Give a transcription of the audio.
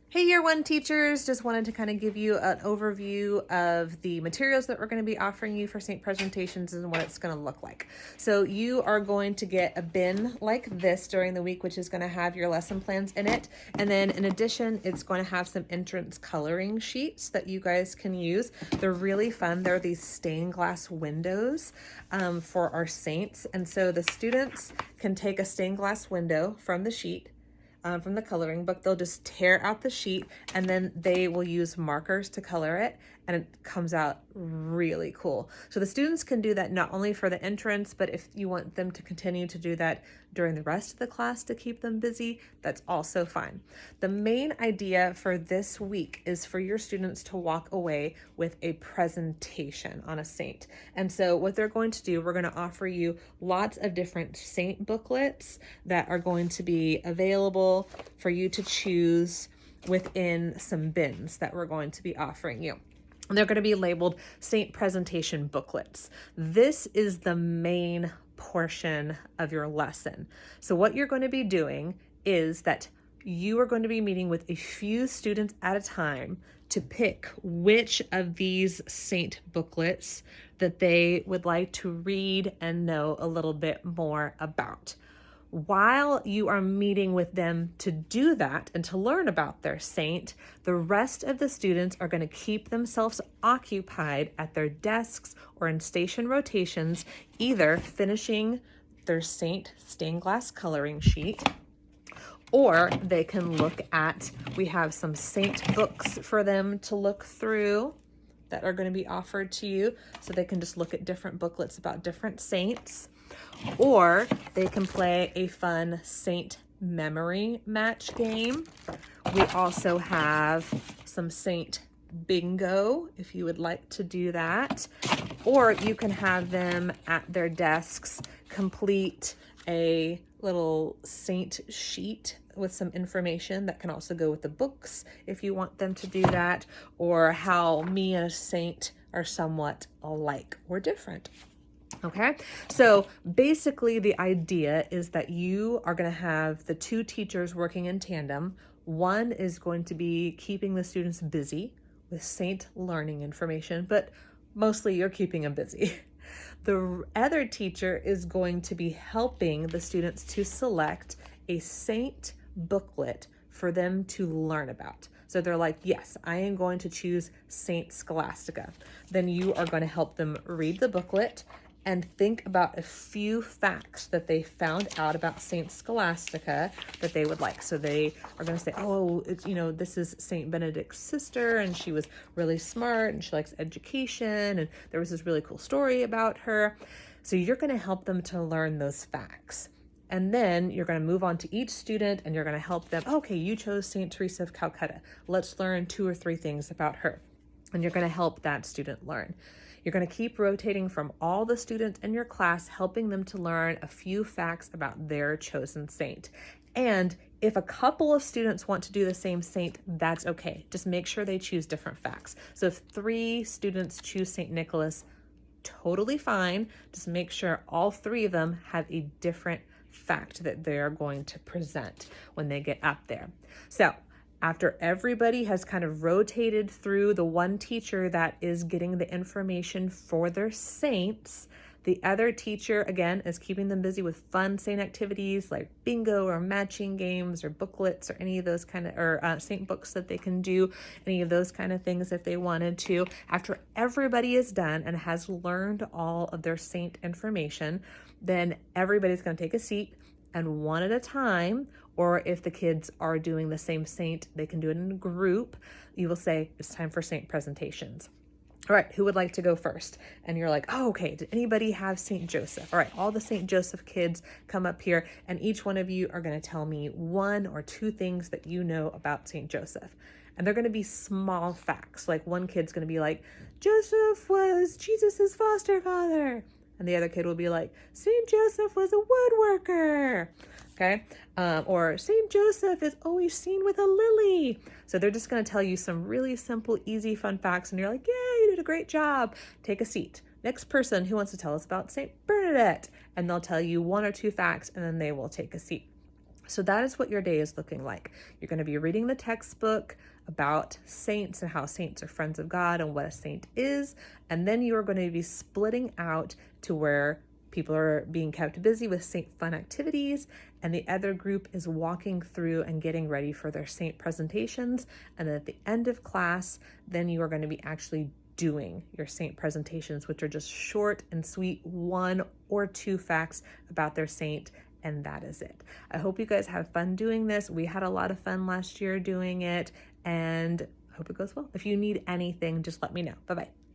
Hey Year 1 teachers, just wanted to kind of give you an overview of the materials that we're going to be offering you for Saint presentations and what it's going to look like. So you are going to get a bin like this during the week, which is going to have your lesson plans in it. And then in addition, it's going to have some entrance coloring sheets that you guys can use. They're really fun. They're these stained glass windows for our saints. And so the students can take a stained glass window from the sheet, from the coloring book. They'll just tear out the sheet and then they will use markers to color it, and it comes out really cool. So the students can do that not only for the entrance, but if you want them to continue to do that during the rest of the class to keep them busy, that's also fine. The main idea for this week is for your students to walk away with a presentation on a saint. And so what they're going to do, we're going to offer you lots of different saint booklets that are going to be available for you to choose within some bins that we're going to be offering you. And they're going to be labeled Saint presentation booklets. This is the main portion of your lesson. So what you're going to be doing is that you are going to be meeting with a few students at a time to pick which of these Saint booklets that they would like to read and know a little bit more about. While you are meeting with them to do that and to learn about their saint, the rest of the students are going to keep themselves occupied at their desks or in station rotations, either finishing their saint stained glass coloring sheet, or they can look at, we have some saint books for them to look through that are going to be offered to you, so they can just look at different booklets about different saints. Or they can play a fun saint memory match game. We also have some saint bingo if you would like to do that. Or you can have them at their desks complete a little saint sheet with some information that can also go with the books if you want them to do that, or how me and a saint are somewhat alike or different. Okay, so basically the idea is that you are going to have the two teachers working in tandem. One is going to be keeping the students busy with saint learning information, but mostly you're keeping them busy. The other teacher is going to be helping the students to select a saint booklet for them to learn about. So they're like, yes, I am going to choose Saint Scholastica. Then you are going to help them read the booklet and think about a few facts that they found out about Saint Scholastica that they would like. So they are going to say, oh, it's, this is Saint Benedict's sister, and she was really smart, and she likes education, and there was this really cool story about her. So you're going to help them to learn those facts. And then you're going to move on to each student, and you're going to help them, okay, you chose Saint Teresa of Calcutta. Let's learn 2 or 3 things about her. And you're going to help that student learn. You're going to keep rotating from all the students in your class, helping them to learn a few facts about their chosen saint. And if a couple of students want to do the same saint, that's okay. Just make sure they choose different facts. So if 3 students choose Saint Nicholas, totally fine. Just make sure all 3 of them have a different fact that they're going to present when they get up there. So after everybody has kind of rotated through the one teacher that is getting the information for their saints, the other teacher, again, is keeping them busy with fun saint activities like bingo or matching games or booklets or any of those kind of, or saint books that they can do, any of those kind of things if they wanted to. After everybody is done and has learned all of their saint information, then everybody's going to take a seat, and one at a time, or if the kids are doing the same saint, they can do it in a group. You will say, it's time for saint presentations. All right, who would like to go first? And you're like, oh, okay, did anybody have Saint Joseph? All right, all the Saint Joseph kids come up here, and each one of you are going to tell me 1 or 2 things that you know about Saint Joseph. And they're going to be small facts. Like one kid's going to be like, Joseph was Jesus's foster father. And the other kid will be like, Saint Joseph was a woodworker. Okay. Or Saint Joseph is always seen with a lily. So they're just going to tell you some really simple, easy, fun facts. And you're like, yeah, you did a great job. Take a seat. Next person, who wants to tell us about Saint Bernadette? And they'll tell you 1 or 2 facts, and then they will take a seat. So that is what your day is looking like. You're going to be reading the textbook about saints and how saints are friends of God and what a saint is. And then you are going to be splitting out to where people are being kept busy with saint fun activities, and the other group is walking through and getting ready for their saint presentations. And then at the end of class, then you are going to be actually doing your saint presentations, which are just short and sweet, 1 or 2 facts about their saint, and that is it. I hope you guys have fun doing this. We had a lot of fun last year doing it, and I hope it goes well. If you need anything, just let me know. Bye-bye.